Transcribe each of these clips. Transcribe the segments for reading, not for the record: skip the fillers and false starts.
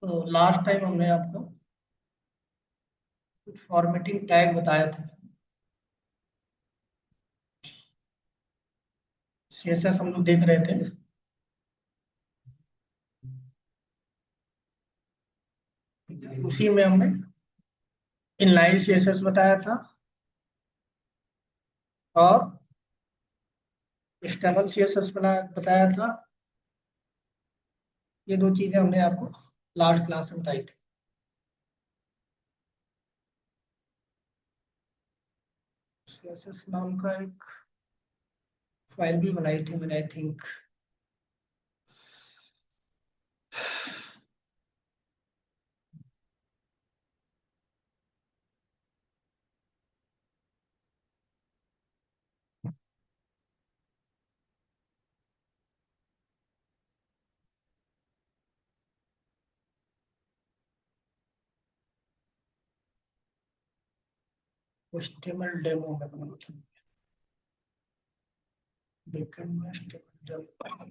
तो last time हमने आपको कुछ फॉर्मेटिंग टैग बताया था। सीएसएस हम लोग देख रहे थे। उसी में हमने इनलाइन सीएसएस बताया था और एक्सटर्नल सीएसएस बताया था। ये दो चीजें हमने आपको लास्ट क्लास में बताई थी। सीएसएस नाम का एक फाइल भी बनाई थी मैंने, आई थिंक। HTML डेमो में बनाया था। बैकएंड में HTML डेमो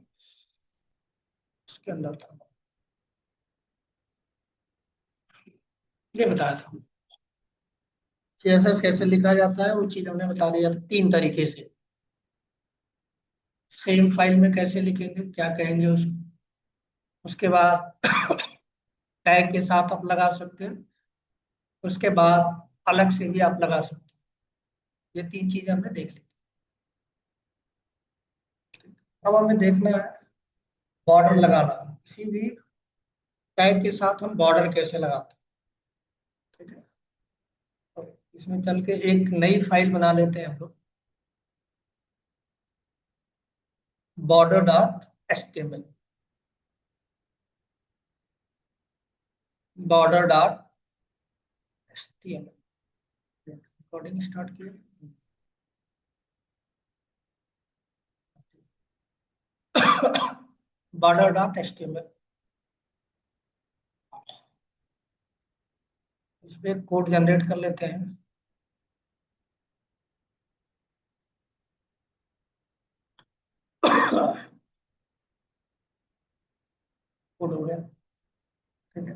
उसके अंदर था। ये बताया था। सीएसएस कैसे लिखा जाता है वो चीज हमने बता दिया था, 3 तरीके से। सेम फाइल में कैसे लिखेंगे, क्या कहेंगे उसको। उसके बाद टैग के साथ आप लगा सकते हैं। उसके बाद अलग से भी आप लगा सकते हैं। ये 3 चीजें हमने देख ली। अब हमें देखना है बॉर्डर लगाना। किसी भी टैग के साथ हम बॉर्डर कैसे लगाते हैं, ठीक है। तो इसमें चल के एक नई फाइल बना लेते हैं हम लोग, border.html। border.html रिकॉर्डिंग स्टार्ट किया। border.html इस पे कोड जनरेट कर लेते हैं। कोड हो गया, ठीक है।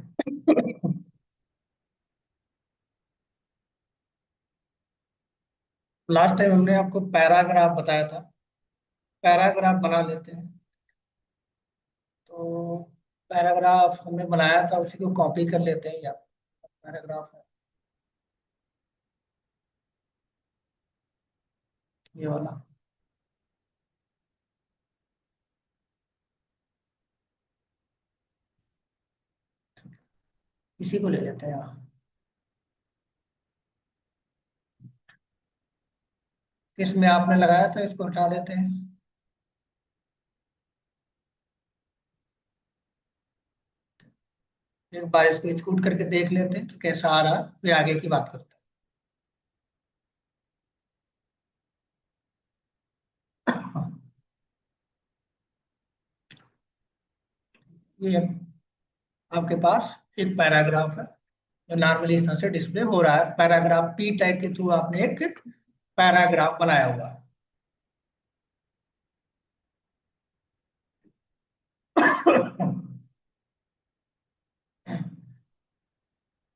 लास्ट टाइम हमने आपको पैराग्राफ बताया था। पैराग्राफ बना लेते हैं। तो पैराग्राफ हमने बनाया था, उसी को कॉपी कर लेते हैं। या पैराग्राफ है ये वाला, इसी को ले लेते हैं यहाँ। किसमें आपने लगाया था इसको हटा देते हैं। एक बार इसको एक्सक्लूड करके देख लेते हैं कि कैसा आ रहा है, फिर आगे की बात करते हैं। ये आपके पास एक पैराग्राफ है जो नॉर्मली इस तरह से डिस्प्ले हो रहा है। पैराग्राफ पी टैग के थ्रू आपने एक पैराग्राफ बनाया हुआ है।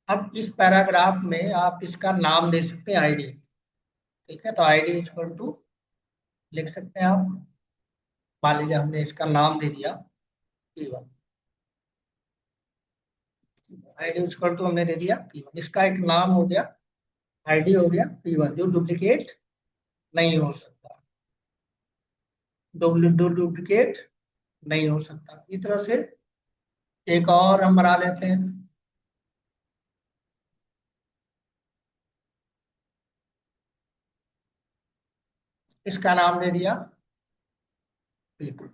अब इस पैराग्राफ में आप इसका नाम दे सकते हैं, आईडी। ठीक है, तो आईडी इक्वल टू लिख सकते हैं आप। मान लीजिए हमने इसका नाम दे दिया P1। आईडी इक्वल टू हमने दे दिया P1, इसका एक नाम हो गया, आईडी हो गया P1, जो डुप्लीकेट नहीं हो सकता। डुप्लीकेट नहीं हो सकता। इस तरह से एक और हम बना लेते हैं। इसका नाम दे दिया P2।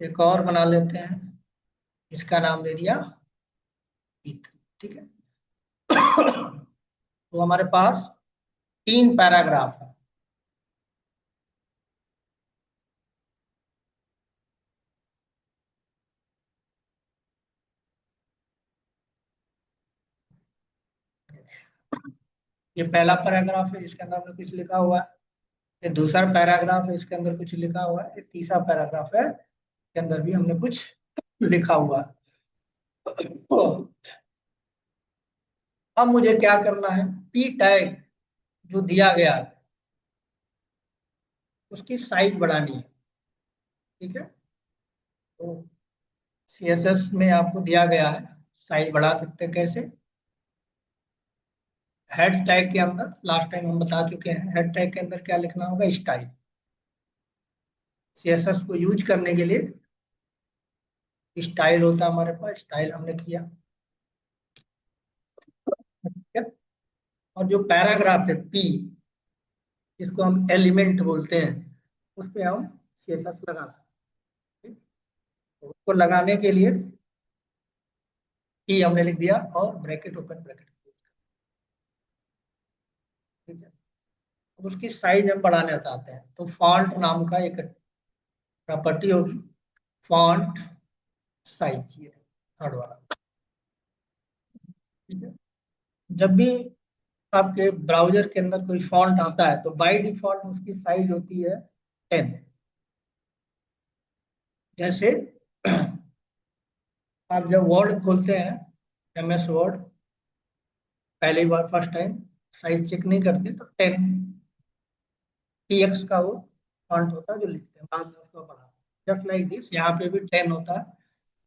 एक और बना लेते हैं, इसका नाम दे दिया P3। ठीक है। तो हमारे पास 3 पैराग्राफ है। ये पहला पैराग्राफ है, इसके अंदर हमने कुछ लिखा हुआ है। ये दूसरा पैराग्राफ है, इसके अंदर कुछ लिखा हुआ है। ये तीसरा पैराग्राफ है, इसके अंदर भी हमने कुछ लिखा हुआ है। अब मुझे क्या करना है, पी टैग जो दिया गया है उसकी साइज बढ़ानी है। ठीक है, तो सीएसएस में आपको दिया गया है, साइज बढ़ा सकते हैं कैसे। हेड टैग के अंदर लास्ट टाइम हम बता चुके हैं, हेड टैग के अंदर क्या लिखना होगा, स्टाइल। सीएसएस को यूज करने के लिए स्टाइल होता है हमारे पास, स्टाइल हमने किया। ठीक है, और जो पैराग्राफ है पी, जिसको हम एलिमेंट बोलते हैं, उस पे हम सीएसएस लगा सकते हैं। तो उसको लगाने के लिए पी हमने लिख दिया और ब्रैकेट ओपन ब्रैकेट। ठीक है, अब उसकी साइज हम बढ़ाना चाहते हैं तो फॉन्ट नाम का एक प्रॉपर्टी होगी, फॉन्ट साइज, ये थर्ड वाला। ठीक है, जब भी आपके ब्राउजर के अंदर कोई फॉन्ट आता है तो बाय डिफॉल्ट उसकी साइज होती है 10। जैसे आप जब वर्ड खोलते हैं, एमएस वर्ड, पहली बार फर्स्ट टाइम साइज चेक नहीं करते तो 10 टीएक्स का वो फॉन्ट होता है जो लिखते हैं, बाद में उसको बढ़ाते हैं। जस्ट लाइक दिस, यहाँ पे भी 10 होता है,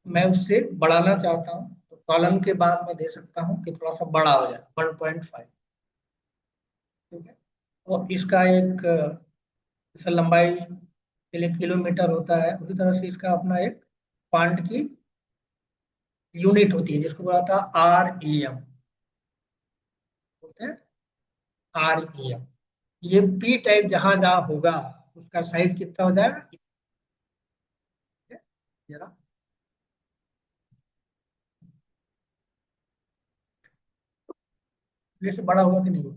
मैं उससे बढ़ाना चाहता हूँ तो कॉलम के बाद मैं दे सकता हूँ कि थोड़ा सा बड़ा हो जाए, 1.5। ठीक है, और इसका एक जैसे लंबाई के लिए किलोमीटर होता है, उसी तरह से इसका अपना एक फॉन्ट की यूनिट होती है जिसको बोला था REM, बोलते हैं REM। ये पी टैग जहां जहां होगा उसका साइज कितना हो जाएगा, जरा से बड़ा हुआ कि नहीं हुआ।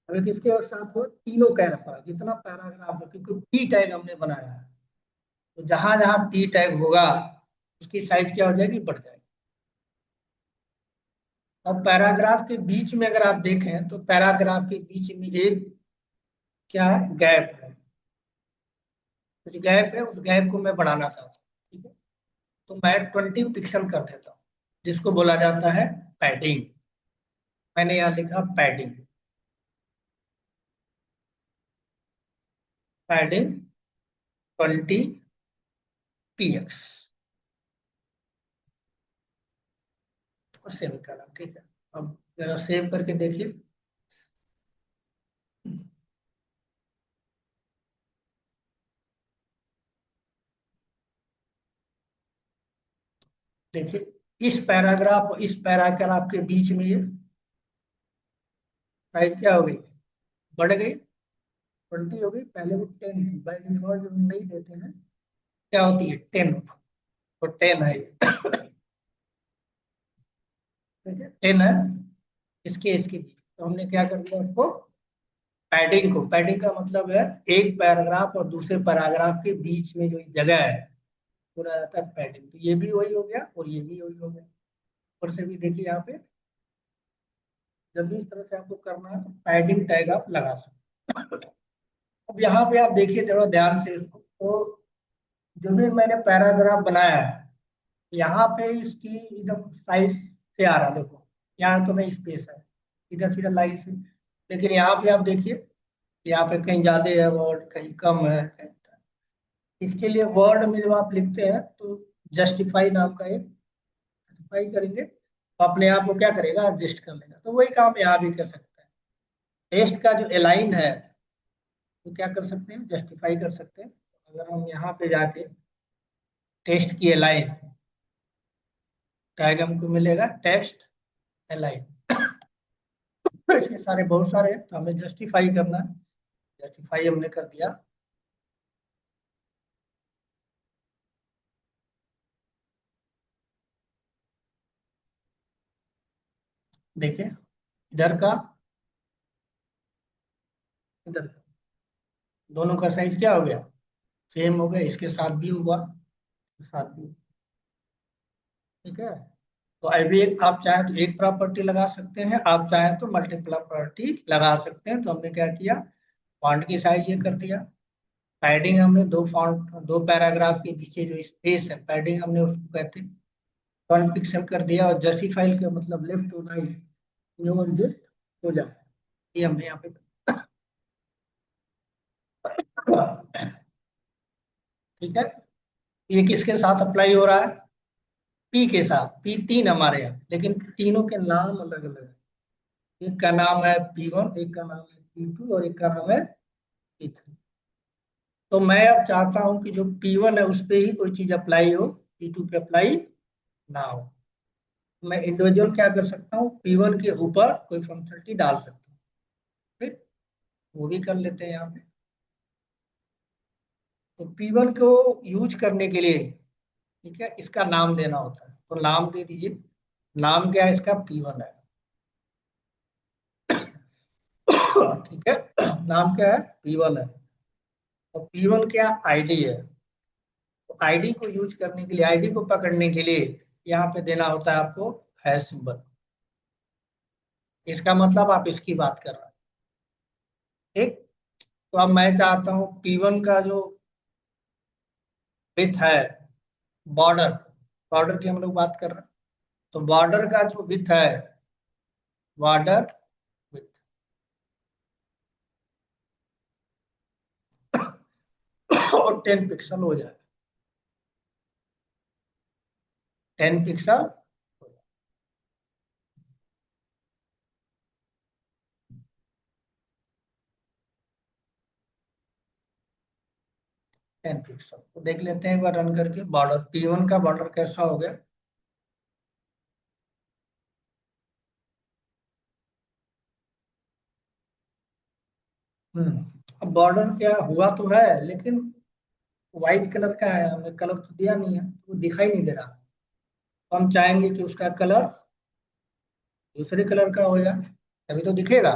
अगर किसके साथ हो, तीनों कैरेक्टर जितना पैराग्राफ हो, क्योंकि पी टैग हमने बनाया है, तो जहां जहां पी टैग होगा उसकी साइज क्या हो जाएगी, बढ़ जाएगी। अब पैराग्राफ के बीच में अगर आप देखें तो पैराग्राफ के बीच में एक क्या है, गैप है, कुछ गैप है, उस गैप को मैं बढ़ाना चाहता हूँ। ठीक है, तो मैं 20 पिक्सल कर देता हूँ, जिसको बोला जाता है पैडिंग। मैंने यहाँ लिखा पैडिंग, पैडिंग 20 px, और सेव करा। ठीक है, अब जरा सेव करके देखिए। देखिए, इस पैराग्राफ और इस पैराग्राफ के बीच में ये साइज क्या हो गई, बढ़ गई, 20 हो गई। पहले वो 10 थी, बाई डिफॉल्ट जब हम नहीं देते हैं क्या होती है, 10, तो 10 है ये। ठीक है, 10 है इसके बीच, तो हमने क्या कर दिया उसको, पैडिंग को, पैडिंग का मतलब है एक पैराग्राफ और दूसरे पैराग्राफ के बीच में जो जगह है पूरा जाता है पैडिंग। तो ये भी वही हो गया और ये भी वही हो गया। ऊपर से भी देखिए यहाँ पे, जब भी इस तरह से आपको करना है तो पैडिंग टैग आप लगा सकते हैं। अब यहाँ पे आप देखिए थोड़ा ध्यान से इसको, तो जो भी मैंने पैराग्राफ बनाया है यहाँ पे इसकी एकदम साइड से आ रहा, देखो यहाँ तो नहीं स्पेस है, इधर सीधा लाइन से। लेकिन यहाँ पे आप देखिए, यहाँ पे कहीं ज्यादा है वर्ड, कहीं कम है, कहीं। इसके लिए वर्ड में जो आप लिखते हैं तो जस्टिफाई नाम का एक जस्टिफाई करेंगे तो अपने आप वो क्या करेगा, एडजस्ट कर लेगा। तो वही काम यहाँ भी कर सकते हैं। टेस्ट का जो एलाइन है वो क्या कर सकते हैं, जस्टिफाई कर सकते हैं। अगर हम यहाँ पे जाके टेस्ट की एलाइन टैग हमको मिलेगा, टेस्ट एलाइन। इसके सारे बहुत सारे हैं, तो हमें जस्टिफाई करना है, जस्टिफाई हमने कर दिया। देखिए, इधर का इधर का दोनों का साइज क्या हो गया, सेम हो गया, इसके साथ भी हुआ, इसके साथ भी। ठीक है, तो अभी आप चाहे तो एक प्रॉपर्टी लगा सकते हैं, आप चाहे तो मल्टीपल प्रॉपर्टी लगा सकते हैं। तो हमने क्या किया, फॉन्ट की साइज ये कर दिया, पैडिंग हमने दो फॉन्ट, दो पैराग्राफ के पीछे जो स्पेस है, पैडिंग हमने उसको कहते हैं 1 पिक्सल कर दिया, और जस्टिफाई का मतलब लेफ्ट और राइट जो एडजस्ट हो जाए, ये हमने यहाँ पे ठीक है। ये किसके साथ अप्लाई हो रहा है? पी के साथ। पी तीन हमारे यहाँ, लेकिन तीनों के नाम अलग अलग है। एक का नाम है P1, एक का नाम है P2, और एक का नाम है P3। तो मैं अब चाहता हूं कि जो P1 है उस पे ही कोई चीज अप्लाई हो, P2 पे अप्लाई ना हो। मैं इंडिविजुअल क्या कर सकता हूँ, P1 के ऊपर कोई फंक्शनलिटी डाल सकता हूँ। ठीक, वो भी कर लेते हैं यहाँ पे। तो P1 को यूज करने के लिए, ठीक है, इसका नाम देना होता है, तो नाम दे दीजिए। नाम क्या है इसका? P1 है। ठीक है, नाम क्या है? P1 है। और P1 क्या आईडी है? तो आईडी को यूज करने के लिए, आईडी को पकड़ने के लिए यहाँ पे देना होता है आपको हैश सिंबल। इसका मतलब आप इसकी बात कर रहे हैं। ठीक, तो अब मैं चाहता हूँ P1 का जो विथ है, बॉर्डर, बॉर्डर की हम लोग बात कर रहे हैं, तो बॉर्डर का जो विथ है, बॉर्डर विथ और 10 पिक्सल हो जाए, 10 पिक्सल, 10 पिक्सल। तो देख लेते हैं एक बार रन करके, बॉर्डर P1 का बॉर्डर कैसा हो गया। अब बॉर्डर क्या हुआ तो है, लेकिन व्हाइट कलर का है, हमने कलर तो दिया नहीं है, वो दिखाई नहीं दे रहा। तो हम चाहेंगे कि उसका कलर दूसरे कलर का हो जाए, तभी तो दिखेगा।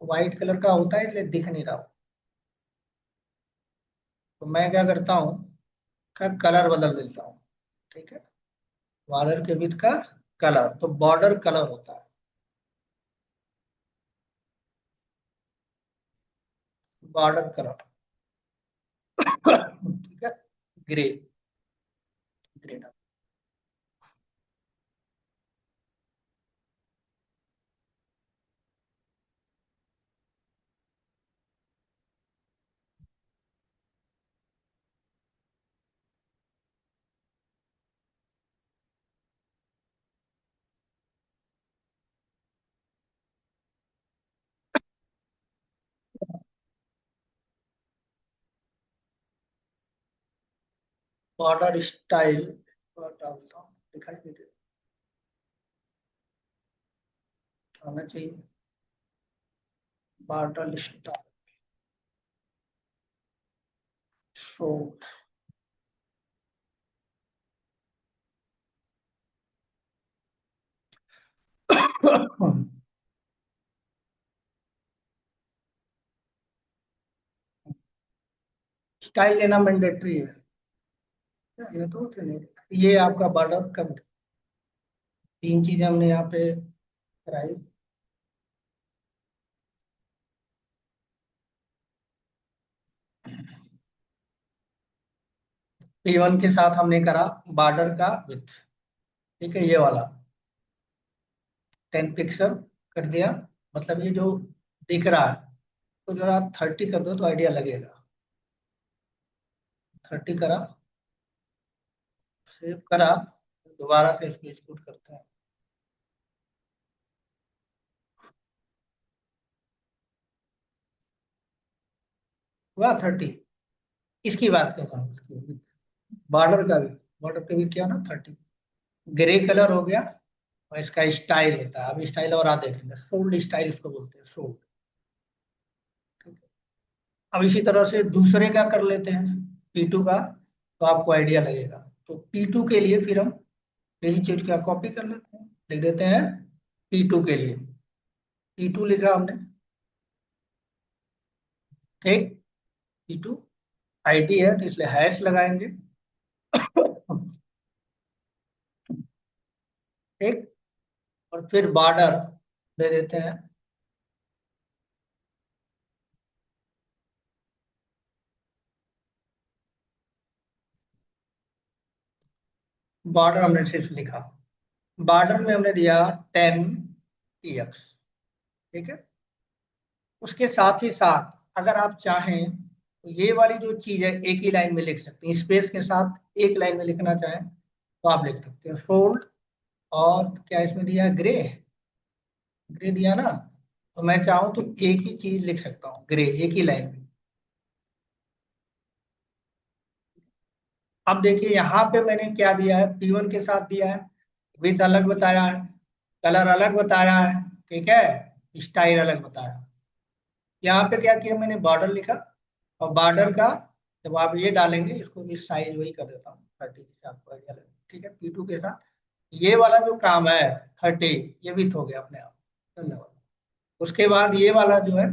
व्हाइट कलर का होता है, इसलिए दिख नहीं रहा। तो मैं क्या करता हूँ, का कलर बदल देता हूँ। ठीक है, बॉर्डर के विथ का कलर, तो बॉर्डर कलर होता है, बॉर्डर कलर। ठीक है, ग्रे, ग्रे, 'बॉर्डर स्टाइल' डालता हूँ, दिखाई नहीं देता, आना चाहिए। Border style show. स्टाइल लेना मैंडेटरी है, ये तो होते नहीं। ये आपका बॉर्डर का, तीन चीजें हमने यहाँ पे कराई। P1 के साथ हमने करा बॉर्डर का विथ, ठीक है, ये वाला 10 पिक्सल कर दिया। मतलब ये जो दिख रहा है, तो जरा 30 कर दो तो आइडिया लगेगा। 30 करा, सेव करा, दोबारा से इसको एक्सपोर्ट करते हैं। हुआ 30, इसकी बात कर रहा हूँ, इसकी बॉर्डर का भी, बॉर्डर का भी क्या ना 30। ग्रे कलर हो गया, और इसका स्टाइल होता है, अब स्टाइल और आ देखेंगे, सोल्ड स्टाइल इसको बोलते हैं, सोल्ड। अब इसी तरह से दूसरे का कर लेते हैं, P2 का, तो आपको आइडिया लगेगा। तो P2 के लिए फिर हम यही चीज क्या कॉपी कर लेते हैं, लिख देते हैं P2 के लिए। P2 लिखा हमने, ठीक। P2 आईडी है, तो इसलिए हैश लगाएंगे। ठीक, और फिर बॉर्डर दे देते हैं, बॉर्डर हमने सिर्फ लिखा, बॉर्डर में हमने दिया 10 px, ठीक है। उसके साथ ही साथ अगर आप चाहें तो ये वाली जो चीज है एक ही लाइन में लिख सकते हैं, स्पेस के साथ एक लाइन में लिखना चाहें तो आप लिख सकते हैं सोल्ड। और क्या इसमें दिया, ग्रे, ग्रे दिया ना, तो मैं चाहूं तो एक ही चीज लिख सकता हूँ, ग्रे, एक ही लाइन में। अब देखिए यहाँ पे मैंने क्या दिया है, P1 के साथ दिया है, विथ अलग बताया है, कलर अलग बताया है, ठीक है, स्टाइल अलग बताया। यहाँ पे क्या किया, मैंने बॉर्डर लिखा, और बॉर्डर का जब आप ये डालेंगे, इसको भी साइज वही कर देता हूँ 30 के साथ, ठीक है, P2 के साथ। ये वाला जो काम है 30, ये भी हो गया अपने आप। धन्यवाद। उसके बाद ये वाला जो है,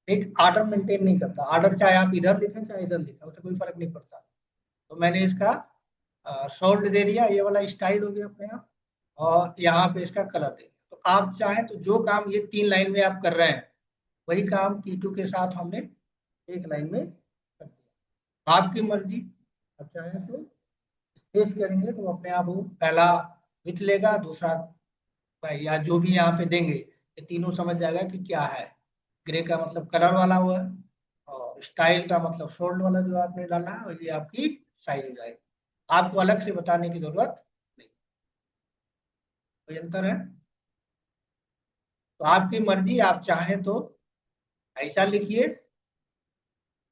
एक आर्डर मेंटेन नहीं करता, आर्डर चाहे आप इधर लिखें चाहे इधर लिखें, उससे कोई फर्क नहीं पड़ता। तो मैंने इसका शॉर्ट दे दिया, ये वाला स्टाइल हो गया अपने आप, और यहाँ पे इसका कलर दे दिया। तो आप चाहें तो जो काम ये 3 लाइन में आप कर रहे हैं, वही काम P2 के साथ हमने एक लाइन में कर दिया। आपकी मर्जी, आप चाहें तो स्पेस करेंगे तो अपने आप वो पहला विथ लेगा, दूसरा या जो भी यहाँ पे देंगे, ये तीनों समझ जाएगा कि क्या है। ग्रे का मतलब कलर वाला हुआ है, और स्टाइल का मतलब शोल्ड वाला जो आपने डाला है, और ये आपकी साइज हो जाएगी। आपको अलग से बताने की जरूरत नहीं। कोई अंतर है? तो आपकी मर्जी, आप चाहें तो ऐसा लिखिए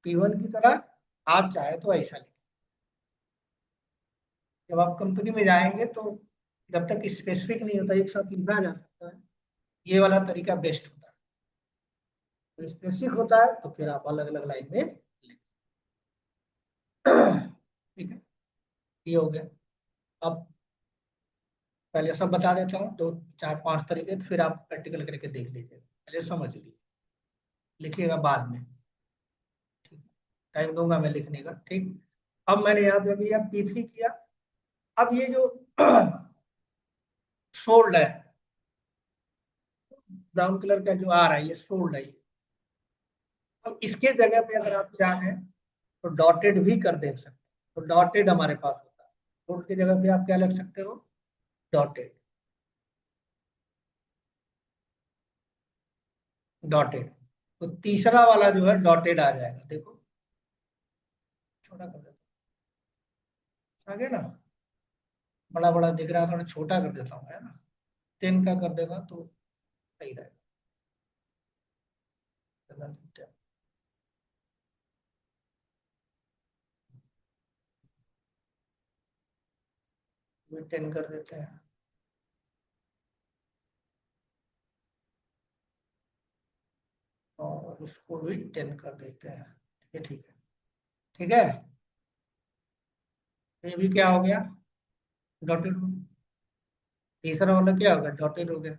P1 की तरह, आप चाहे तो ऐसा लिखिए। जब आप कंपनी में जाएंगे तो जब तक स्पेसिफिक नहीं होता एक साथ लिखा जा सकता है, ये वाला तरीका बेस्ट होता है। तो स्पेसिफिक होता है तो फिर आप अलग अलग लाइन में लिखिए। ठीक है, ये हो गया। अब पहले सब बता देता हूँ, दो चार पांच तरीके, तो फिर आप प्रैक्टिकल करके देख लीजिए, पहले समझ लीजिए, लिखिएगा बाद में। ठीक, टाइम दूंगा मैं लिखने का, ठीक। अब मैंने यहाँ पे किया P3 किया। अब ये जो सोल्ड है, ब्राउन कलर का जो आ रहा है, ये सोल्ड है ये। अब इसके जगह पे अगर आप चाहें तो डॉटेड भी कर दे सकते हैं। तो डॉटेड हमारे पास होता है, सोल्ड की जगह पे आप क्या लग सकते हो, डॉटेड। डॉटेड, तो तीसरा वाला जो है डॉटेड आ जाएगा, देखो छोटा कर देता हूं, आगे ना बड़ा बड़ा दिख रहा है, थोड़ा छोटा कर देता हूँ, है ना, 10 का कर देगा तो सही रहेगा। 10 कर देते हैं, और उसको भी 10 कर देते हैं, ये ठीक है, ठीक है। ये भी क्या हो गया, डॉटेड। तीसरा वाला क्या होगा, डॉटेड हो गया।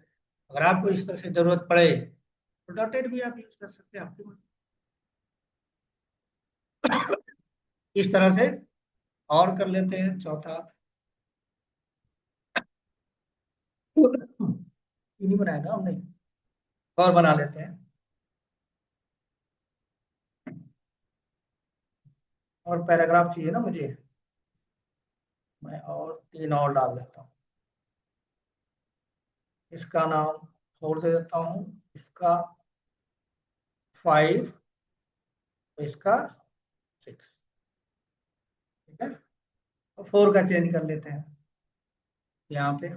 अगर आपको इस तरह से जरूरत पड़े तो डॉटेड भी आप यूज कर सकते हैं, आपकी मर्जी। इस तरह से और कर लेते हैं चौथा। ये नहीं बनाया ना हमने, और बना लेते हैं, और पैराग्राफ चाहिए ना मुझे, मैं और 3 और डाल देता हूँ। इसका नाम छोड़ दे देता हूँ, इसका 5, इसका 6, ठीक है। और 4 का चेंज कर लेते हैं यहाँ पे।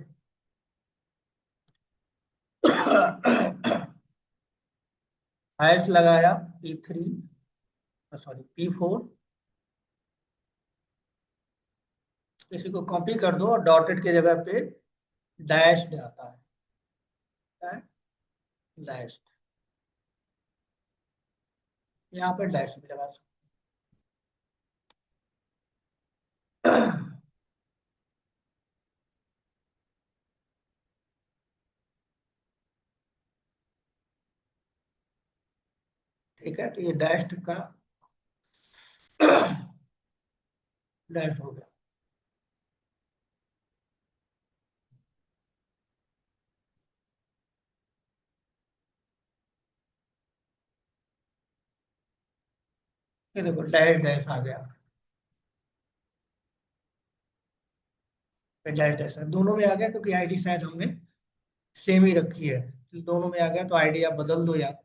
हैश लगाया P3, सॉरी P4, इसी को कॉपी कर दो और डॉटेड की जगह पे डैश आता है, डैश, यहाँ पे डैश भी लगा सकते हैं। ठीक है, तो ये डैश का डैश हो गया। ये देखो डैश डैश आ गया। डायरेक्ट ऐसा दोनों में आ गया, क्योंकि आईडी शायद हमने सेम ही रखी है, तो दोनों में आ गया, तो आईडी आप बदल दो यार।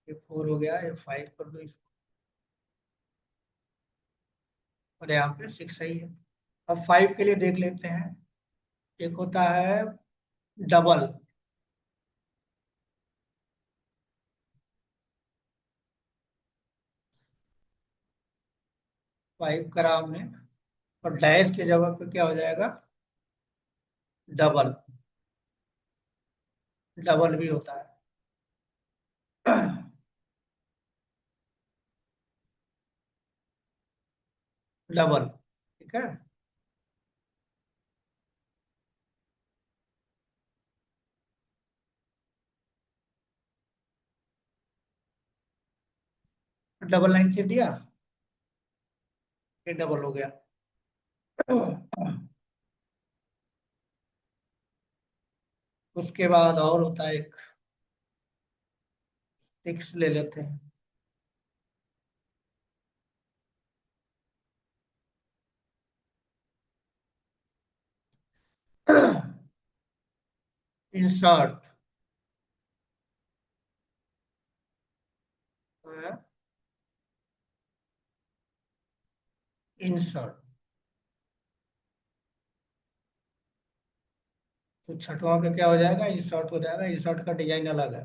ये 4 हो गया, ये 5 कर दो इसको, और यहाँ पे 6 सही है। अब 5 के लिए देख लेते हैं। एक होता है डबल, 5 करा हमने, और डैश की जगह पे क्या हो जाएगा, डबल। डबल भी होता है। डबल, ठीक है। डबल लाइन खींच दिया, ये डबल हो गया। उसके बाद और होता है एक, 6 ले लेते हैं। इंसर्ट, इंसर्ट, तो छठवां पे क्या हो जाएगा, इंसर्ट हो जाएगा। इंसर्ट का डिजाइन अलग है।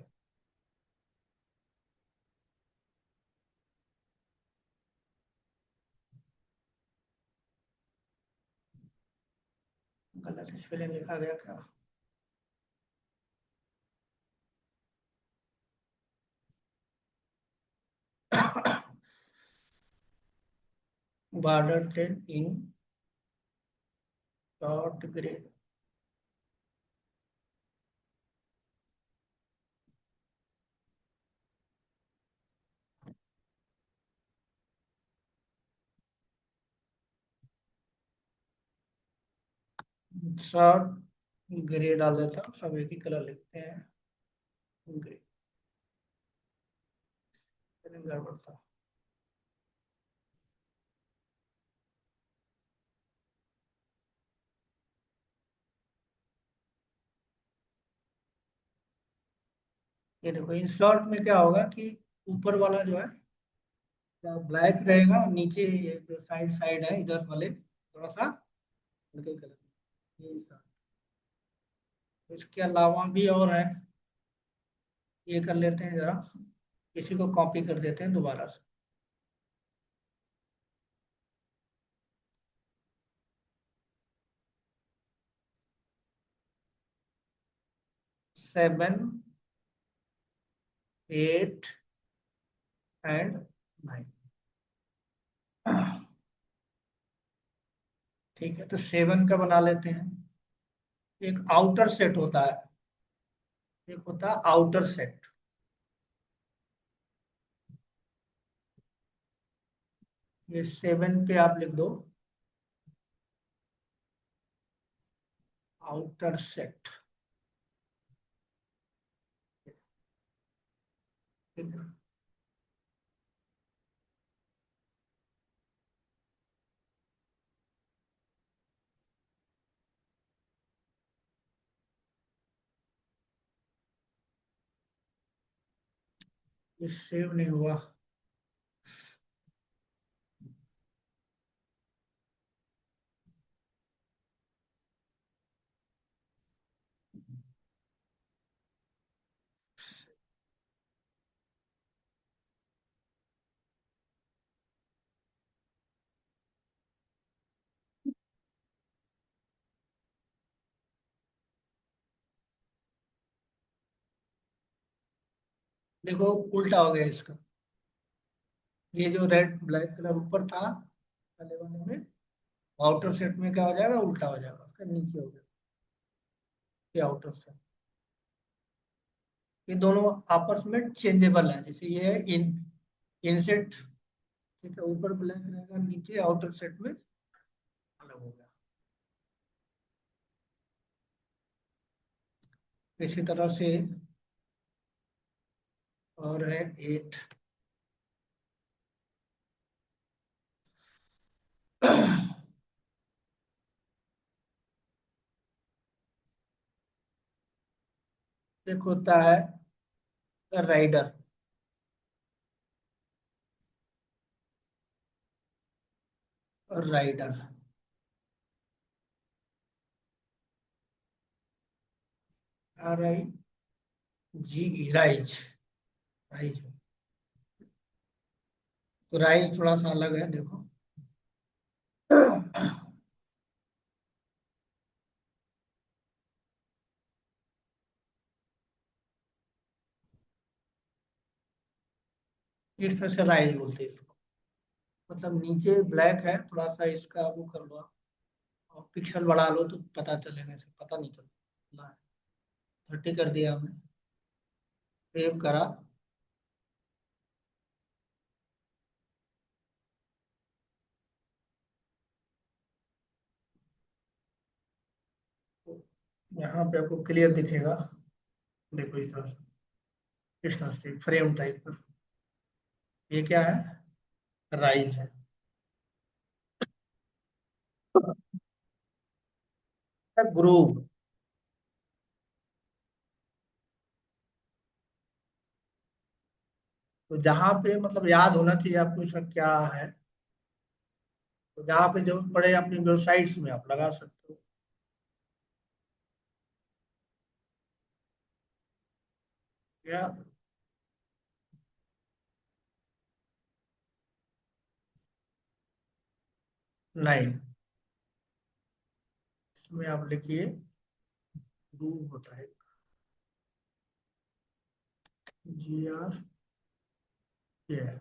गलत स्पेलिंग लिखा गया क्या। Border train in short grey, short grey डाल देता हूँ, सब एक ही कलर लिखते हैं, ग्रे। गड़बड़ था। ये देखो, इन शॉर्ट में क्या होगा कि ऊपर वाला जो है ब्लैक रहेगा, नीचे ये जो साइड साइड है इधर वाले थोड़ा सा हल्के कलर, ये शॉर्ट। इसके अलावा भी और है, ये कर लेते हैं जरा, इसी को कॉपी कर देते हैं दोबारा से। 7, 8 एंड 9। ठीक है, तो 7 का बना लेते हैं। एक आउटर सेट होता है, एक होता है आउटर सेट। ये 7 पे आप लिख दो आउटर सेट, ठीक है। ये सेव नहीं हुआ। देखो, उल्टा हो गया इसका। ये जो रेड ब्लैक कलर ऊपर था पहले वाले में, आउटर सेट में क्या हो जाएगा, उल्टा हो जाएगा, उसका नीचे हो गया। ये आउटर सेट, ये दोनों आपस में चेंजेबल है। जैसे ये है इन इनसेट, ठीक है, ऊपर ब्लैक रहेगा, नीचे आउटर सेट में अलग हो गया। इसी तरह से और है 8। एक होता है rider. Rider, RIGE, rise. Rise, तो राइज थोड़ा सा अलग है, देखो। इस तरह से राइज बोलते हैं इसको। मतलब नीचे ब्लैक है, थोड़ा सा इसका वो कर लो आप, और पिक्सल बढ़ा लो तो पता चलेगा, इसे पता नहीं चलता। 30 कर दिया हमने, सेव करा। तो यहाँ पे आपको क्लियर दिखेगा, देखो इस तरह से, इस तरह से फ्रेम टाइप का। ये क्या है? राइज है। ग्रूव, तो जहाँ पे मतलब याद होना चाहिए आपको इसका क्या है, तो जहाँ पे जरूरत पड़े अपनी वेबसाइट्स में आप लगा सकते हो। या नहीं, इसमें आप लिखिए ग्रूव होता है, GR, ये है।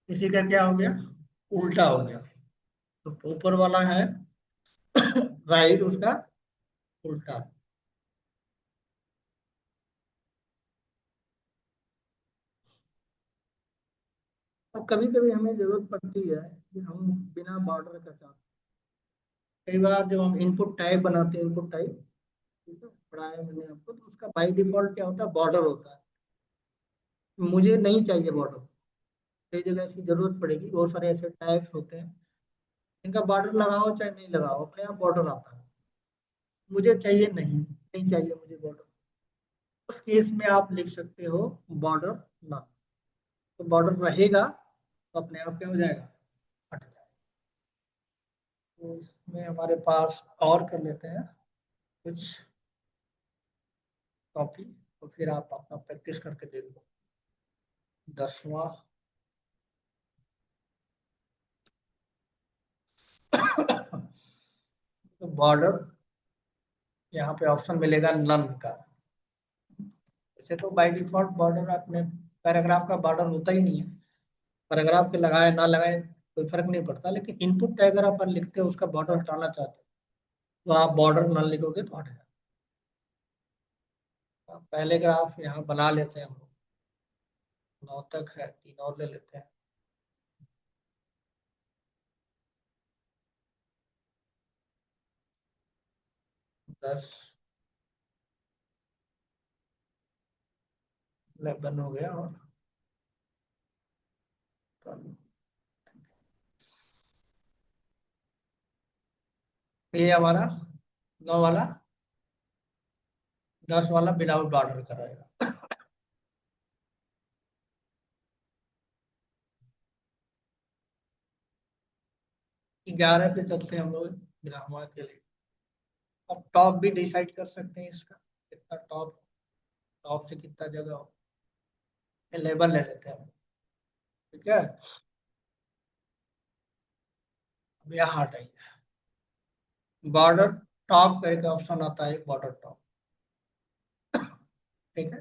इसी का क्या हो गया? उल्टा हो गया। तो ऊपर वाला है राइट, उसका उल्टा। और कभी कभी हमें जरूरत पड़ती है कि हम बिना बॉर्डर का चाहते हैं। कई बार जब हम इनपुट टाइप बनाते हैं, इनपुट टाइप, ठीक है, पढ़ाया मैंने आपको, तो उसका बाय डिफॉल्ट क्या होता है? बॉर्डर होता है। मुझे नहीं चाहिए बॉर्डर। कई जगह ऐसी जरूरत पड़ेगी, बहुत सारे ऐसे टैग्स होते हैं, इनका बॉर्डर लगाओ चाहे नहीं लगाओ, अपने आप बॉर्डर आता है। मुझे चाहिए नहीं, नहीं चाहिए मुझे बॉर्डर। उस केस में आप लिख सकते हो बॉर्डर ना, तो बॉर्डर रहेगा, तो अपने आप क्या हो जाएगा? हट जाएगा। तो इसमें हमारे पास और कर लेते हैं कुछ कॉपी, तो फिर आप अपना प्रैक्टिस करके देख लो। 10वां। तो बॉर्डर, यहाँ पे ऑप्शन मिलेगा नन का। वैसे तो बाय डिफॉल्ट बॉर्डर अपने पैराग्राफ का बॉर्डर होता ही नहीं है, पैराग्राफ के लगाए ना लगाए कोई फर्क नहीं पड़ता, लेकिन इनपुट टैग अगर आप लिखते हो उसका बॉर्डर हटाना चाहते हो, तो आप बॉर्डर नन लिखोगे तो हट जाएगा। अब पहले ग्राफ यहाँ बना लेते हैं हम लोग। 9 तक है, 3 और ले लेते हैं। 10, 11 हो गया, और 12। ये हमारा 9 वाला, 10 वाला विदाउट बॉर्डर का रहेगा। 11 पे चलते हैं हम लोग ग्रामर के लिए। अब टॉप भी डिसाइड कर सकते हैं इसका, कितना टॉप, टॉप से कितना जगह हो। ये लेबल ले लेते हैं हम, ठीक है। अब यहाँ हटाइए, बॉर्डर टॉप करके ऑप्शन आता है, बॉर्डर टॉप, ठीक है।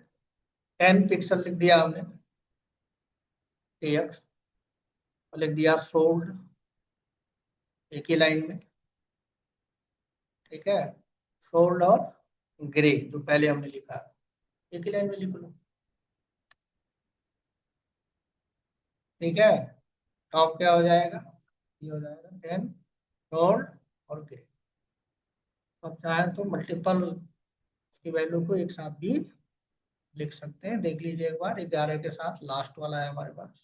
10 पिक्सल लिख दिया हमने, AX, और लिख दिया सोल्ड, एक ही लाइन में, ठीक है। सोल्ड और ग्रे जो पहले हमने लिखा है, एक ही लाइन में लिख लो, ठीक है। टॉप क्या हो जाएगा? ये हो जाएगा 10 सोल्ड और ग्रे। अब चाहे तो मल्टीपल की वैल्यू को एक साथ भी लिख सकते हैं। देख लीजिए एक बार, 11 के साथ लास्ट वाला है हमारे पास।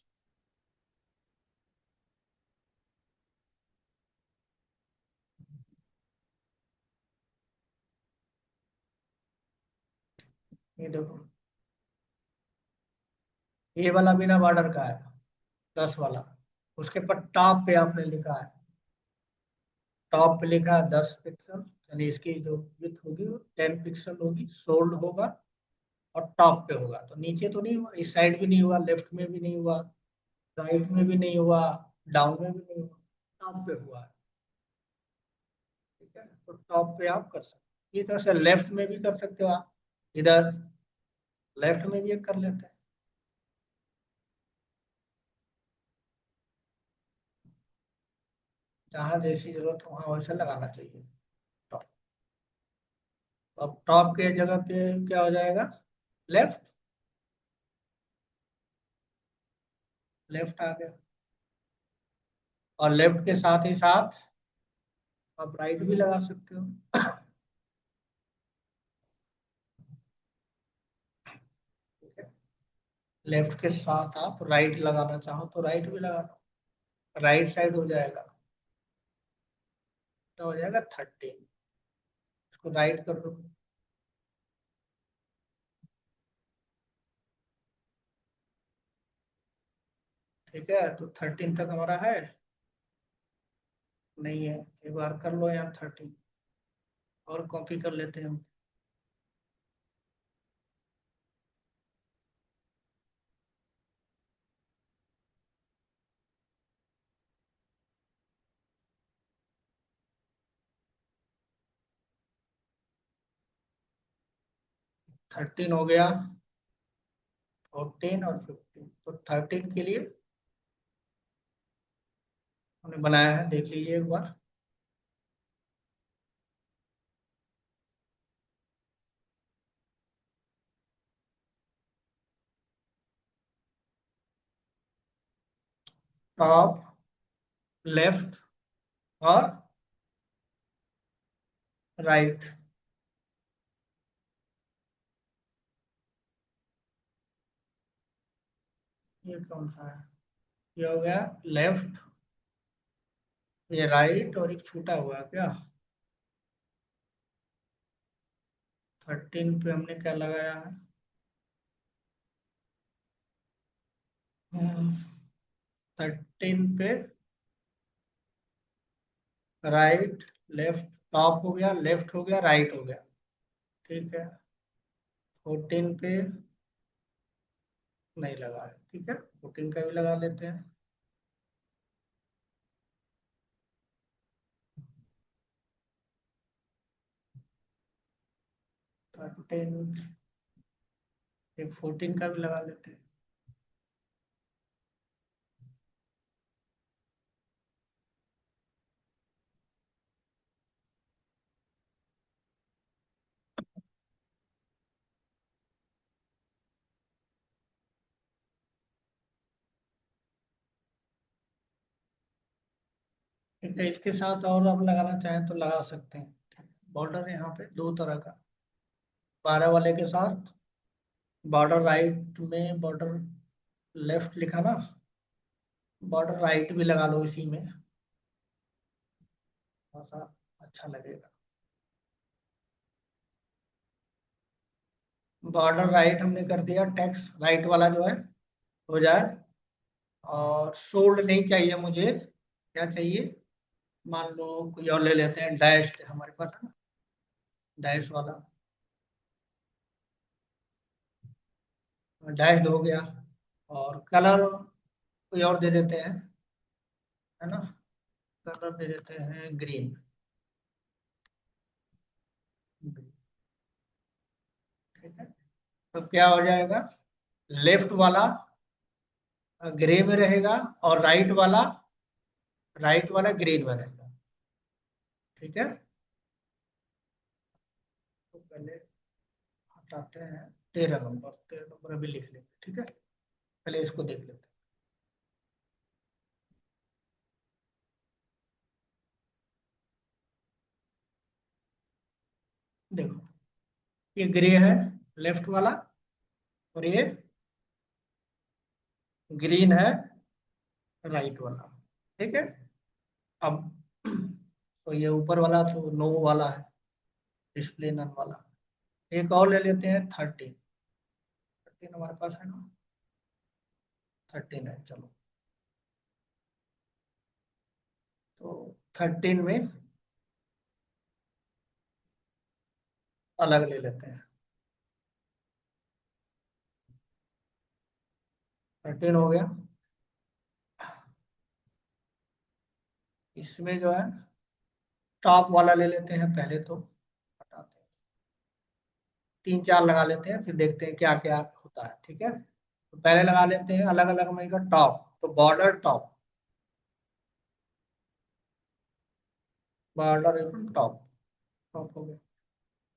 ये देखो, ये वाला बिना बॉर्डर का है, 10 वाला। उसके पर टॉप पे आपने लिखा है, टॉप पे लिखा है 10 पिक्सल, यानी इसकी जो विड्थ होगी वो 10 पिक्सल होगी, सोल्ड होगा और टॉप पे होगा। तो नीचे तो नहीं हुआ, इस साइड भी नहीं हुआ, लेफ्ट में भी नहीं हुआ, राइट में भी नहीं हुआ, डाउन में भी नहीं हुआ, टॉप पे हुआ है। ठीक है, तो टॉप पे आप कर सकते हैं। इस तरह से लेफ्ट में भी कर सकते हो आप, इधर लेफ्ट में भी एक कर लेते हैं। जहाँ जैसी जरूरत हो वहाँ वैसे लगाना चाहिए टॉप। अब टॉप के जगह पे क्या हो जाएगा, लेफ्ट, लेफ्ट आ गया। और लेफ्ट के साथ ही साथ आप राइट भी लगा सकते हो। ठीक है, लेफ्ट के साथ आप राइट लगाना चाहो तो राइट भी लगा लो, राइट साइड हो जाएगा, तो हो जाएगा 13। इसको राइट कर दो। ठीक है, तो 13 तक हमारा है, नहीं है, एक बार कर लो यहाँ 13, और कॉपी कर लेते हैं हम। 13 हो गया, 14 और 15, तो 13 के लिए हमने बनाया है, देख लीजिए एक बार। टॉप, लेफ्ट और राइट। ये कौन सा है, ये हो गया लेफ्ट, ये राइट, और एक छूटा हुआ है क्या, 13 पे हमने क्या लगाया है, 13 पे राइट, लेफ्ट, टॉप हो गया, लेफ्ट हो गया, राइट हो गया। ठीक है, 14 पे नहीं लगा है, ठीक है, 14 का भी लगा लेते हैं। 13, एक 14 का भी लगा लेते हैं। ठीक है, इसके साथ और आप लगाना चाहें तो लगा सकते हैं। बॉर्डर यहाँ पे दो तरह का, 12 वाले के साथ बॉर्डर राइट में, बॉर्डर लेफ्ट लिखा ना, बॉर्डर राइट भी लगा लो इसी में, थोड़ा सा अच्छा लगेगा। बॉर्डर राइट हमने कर दिया, टेक्स्ट राइट वाला जो है हो जाए। और शोल्ड नहीं चाहिए मुझे, क्या चाहिए, मान लो कोई और ले लेते हैं, डैश हमारे पास है ना, डैश वाला, डैश हो गया। और कलर कोई और दे देते हैं, है ना, कलर दे देते हैं ग्रीन। ठीक है, तो क्या हो जाएगा, लेफ्ट वाला ग्रे में रहेगा, और राइट वाला ग्रीन में रहेगा। ठीक है, तो पहले हटाते हैं 13 नंबर, 13 नंबर अभी लिख लेंगे। ठीक है, पहले इसको देख लेते हैं। देखो, ये ग्रे है लेफ्ट वाला, और ये ग्रीन है राइट वाला। ठीक है। अब तो ये ऊपर वाला तो नो वाला है, डिस्प्ले नन वाला। एक और ले लेते हैं 13। 13 हमारे पास है ना? 13 है, चलो। तो 13 में अलग ले लेते हैं। 13 हो गया। इसमें जो है टॉप वाला ले लेते हैं पहले, तो हटाते हैं। 3 4 लगा लेते हैं, फिर देखते हैं क्या क्या होता है। ठीक है, तो पहले लगा लेते हैं अलग अलग में का टॉप, तो border top, border top, top हो गया।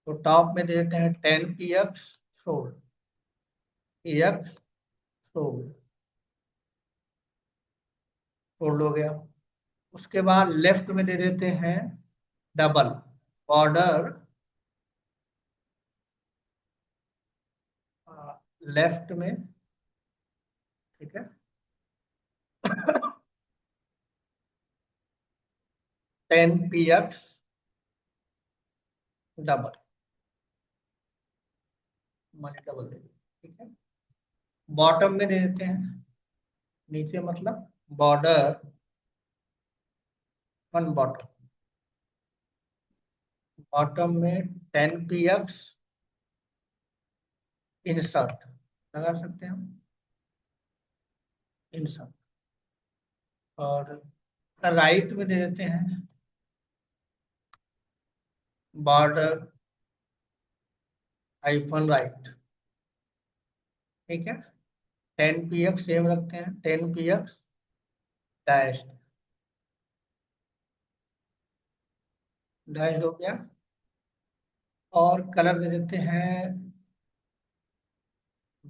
तो टॉप में दे देते हैं 10 px sold, px sold, sold हो गया। उसके बाद लेफ्ट में दे देते हैं डबल, बॉर्डर लेफ्ट में। ठीक है, 10 px डबल, माने डबल दे दिया। ठीक है, बॉटम में दे देते हैं, नीचे मतलब बॉर्डर वन बॉटम, बॉटम में 10 px इंसर्ट लगा सकते हैं हम, इंसर्ट। और राइट में दे देते हैं बॉर्डर हाइफन राइट। ठीक है, 10 px सेम रखते हैं, 10 px डैश, डैश हो गया। और कलर दे देते हैं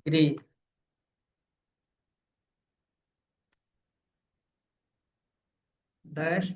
ग्रीन, डैश